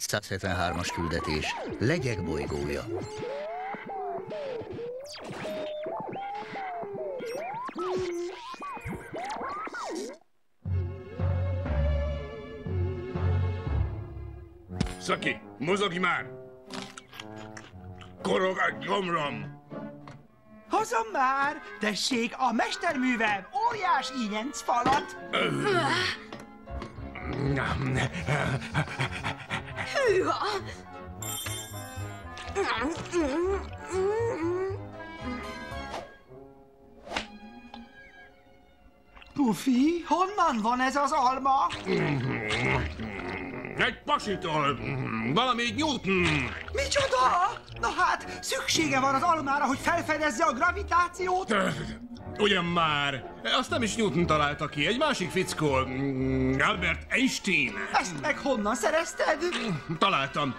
173-as küldetés. Legyek bolygója. Szaki, mozogj már! Korog a gyomrom! Hozom már! Tessék, a mesterművem! Óriás ínyenc falat! Hűha! Pufi, honnan van ez az alma? Egy pasitól! Valami Newton! Micsoda? Na hát, szüksége van az almára, hogy felfedezze a gravitációt? Ugyan már! Azt nem is Newton találta ki, egy másik fickó, Albert Einstein. Ezt meg honnan szerezted? Találtam.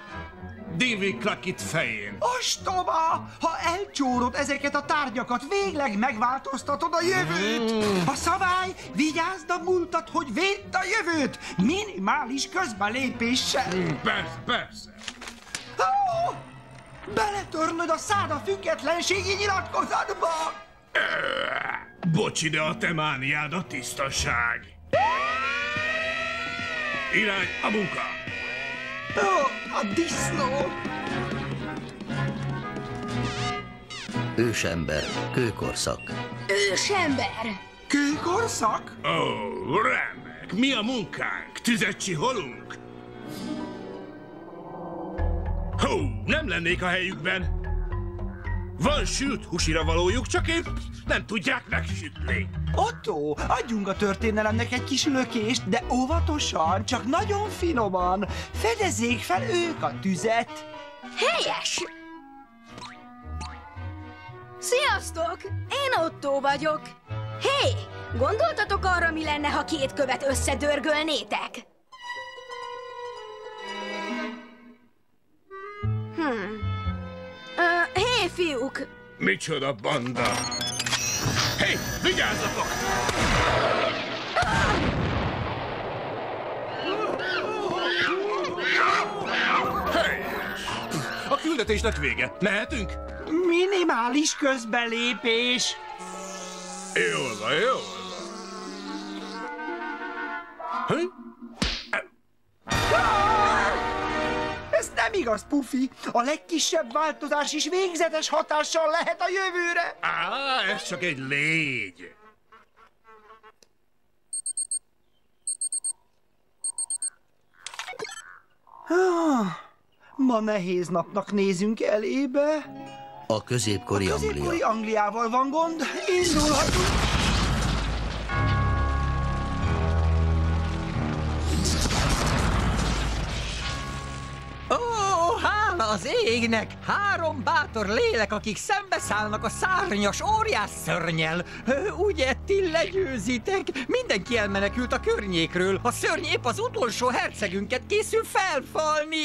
Davy Crockett fején. Ostoba! Ha elcsórod ezeket a tárgyakat, végleg megváltoztatod a jövőt! A szabály, vigyázd a múltat, hogy védd a jövőt! Minimális közbelépéssel! Persze, persze. Oh! Beletörlöd a szád a függetlenségi nyilatkozatba! Bocs, ide a te mániád, a tisztaság. Irány a munka! Oh, a disznó! Ősember, kőkorszak. Ősember! Kőkorszak? Ó, remek! Mi a munkánk? Tüzet csiholunk? Hó, nem lennék a helyükben. Van sült húsira valójuk, csak épp nem tudják megsütni. Otto, adjunk a történelemnek egy kis lökést, de óvatosan, csak nagyon finoman. Fedezzék fel ők a tüzet. Helyes! Sziasztok! Én Otto vagyok. Hé, gondoltatok arra, mi lenne, ha két követ összedörgölnétek? Hé, fiúk! Micsoda banda! Hé, vigyázzatok! Helyes! A küldetésnek vége. Mehetünk? Minimális közbelépés. Jól van, jól van. Ez nem igaz, Pufi. A legkisebb változás is végzetes hatással lehet a jövőre. Á, ez csak egy légy. Ma nehéz napnak nézünk elébe. A középkori Anglia. Középkori Angliával van gond. Indulhatunk. Ó, hála az égnek! 3 bátor lélek, akik szembeszállnak a szárnyas óriás szörnnyel. Ugye, ti legyőzitek? Mindenki elmenekült a környékről. A szörny épp az utolsó hercegünket készül felfalni.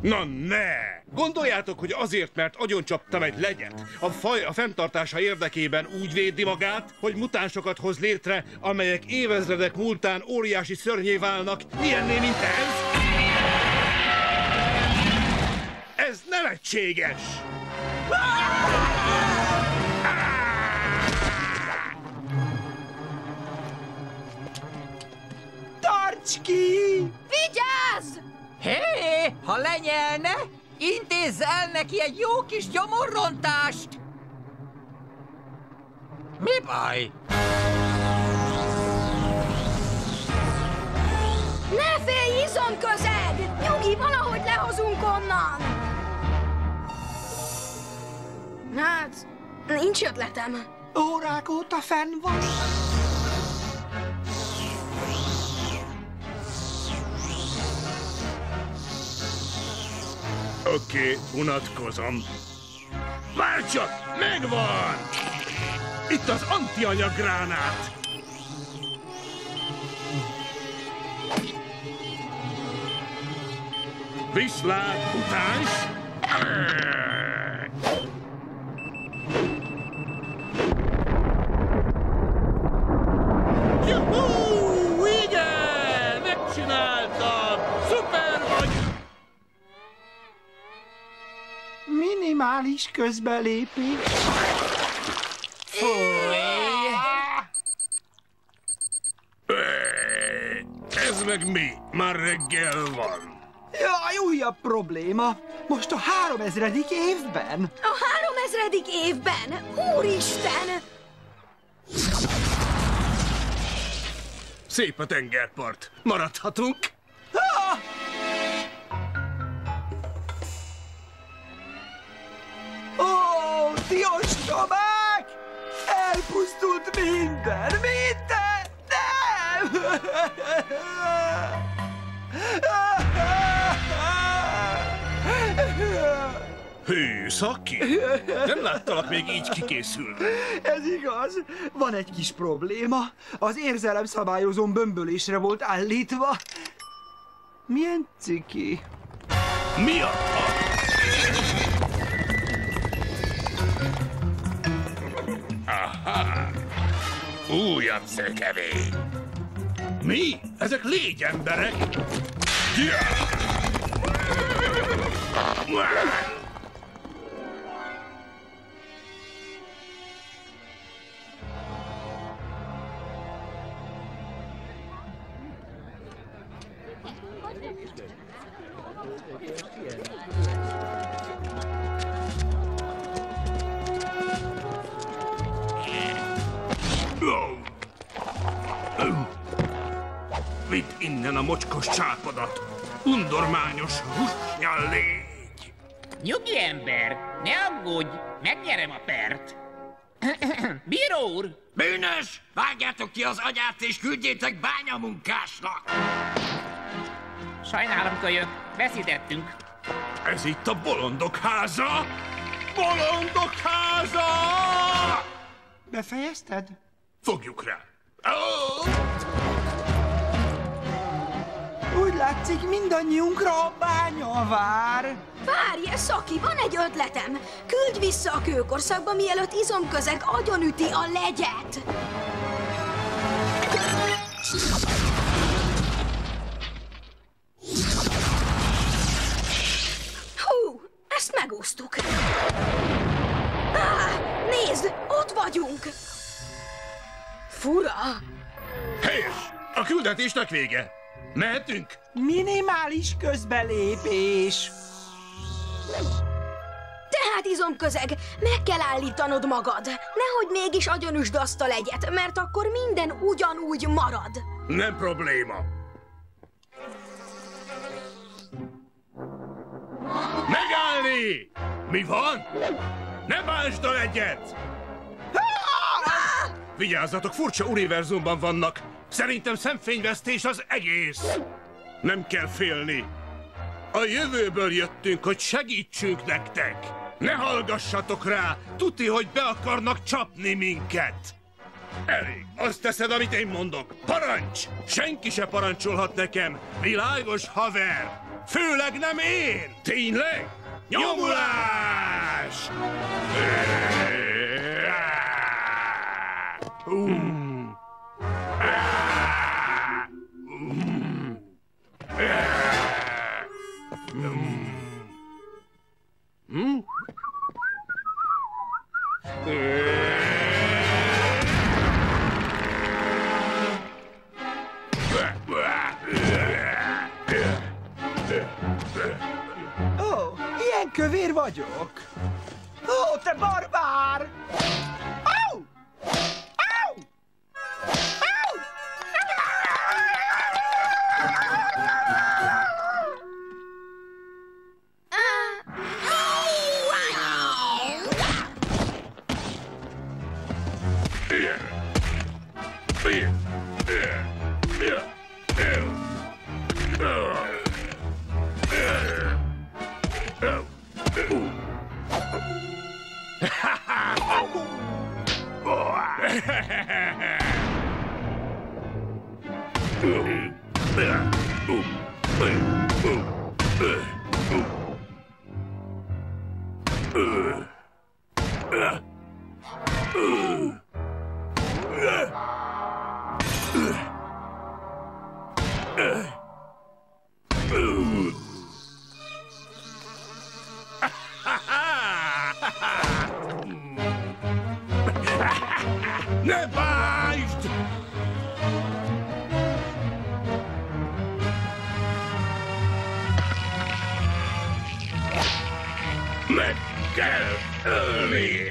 Na ne! Gondoljátok, hogy azért, mert agyoncsaptam egy legyet, a faj a fenntartása érdekében úgy védi magát, hogy mutánsokat hoz létre, amelyek évezredek múltán óriási szörnyé válnak, ilyenné, mint ez? Ez nevetséges! Tarts ki! Vigyázz! Hé, ha lenyelne, intézz el neki egy jó kis gyomorrontást! Mi baj? Ne félj, izomközeg! Nyugi, valahogy lehozunk onnan! Hát, nincs ötletem. Órák óta fenn van. Oké, unatkozom. Várj csak! Megvan! Itt az antianyag gránát! Viszlát, utáns! Juhú! Igen! Megcsináltam! Szuper vagy! Minimális közbelépés. Ez meg mi? Már reggel van. Jaj, újabb probléma. Most a 3000. évben. A 3000. évben? Úristen! Szép a tengerpart. Maradhatunk? Ah! Ó, ti ostobák! Elpusztult minden! Minden! Nem! Hű, Szaki! Nem láttalak még így kikészülve. Ez igaz. Van egy kis probléma. Az érzelemszabályozón bömbölésre volt állítva. Milyen ciki? Mi a... Aha! Újabb szökevény! Mi? Ezek légyemberek? Ja! Vidd innen a mocskos csápodat! Undormányos, húsnyal légy! Nyugi ember, ne aggódj, megnyerem a pert. Bíró úr! Bűnös! Vágjátok ki az agyát és küldjétek bányamunkásnak! Sajnálom, kölyök, veszítettünk. Ez itt a bolondok háza? Bolondok háza! Befejezted? Fogjuk rá! Oh! Úgy látszik, mindannyiunkra a bánya vár. Várj, Szaki, van egy ötletem. Küldj vissza a kőkorszakba, mielőtt izomközeg agyonüti a legyet. Hú, ezt megúsztuk. Nézd, ott vagyunk. Fura. Helyes! A küldetésnek vége! Mehetünk? Minimális közbelépés. Tehát izomközeg, meg kell állítanod magad. Nehogy mégis agyonüsd azt a legyet, mert akkor minden ugyanúgy marad. Nem probléma. Megállni! Mi van? Ne bántsd a legyet! Vigyázzatok, furcsa univerzumban vannak. Szerintem szemfényvesztés az egész. Nem kell félni. A jövőből jöttünk, hogy segítsünk nektek. Ne hallgassatok rá, tuti, hogy be akarnak csapni minket. Elég, azt teszed, amit én mondok. Parancs! Senki se parancsolhat nekem. Világos, haver? Főleg nem én! Tényleg? Nyomulás! Ó, ilyen kövér vagyok. Ó, te barbár! Au! Au! Au! Ne bántsd! Meg kell ölni!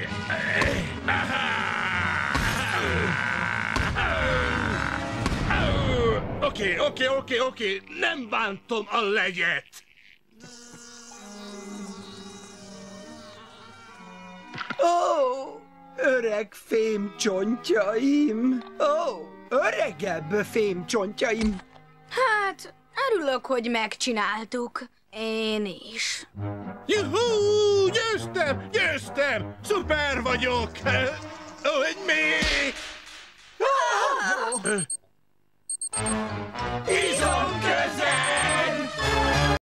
Oké, nem bántom a legyet! Ó, öreg fémcsontjaim! Ó, öregebb fémcsontjaim! Hát, örülök, hogy megcsináltuk. Én is. Juhú! Győztem! Szuper vagyok! Ó, egy még!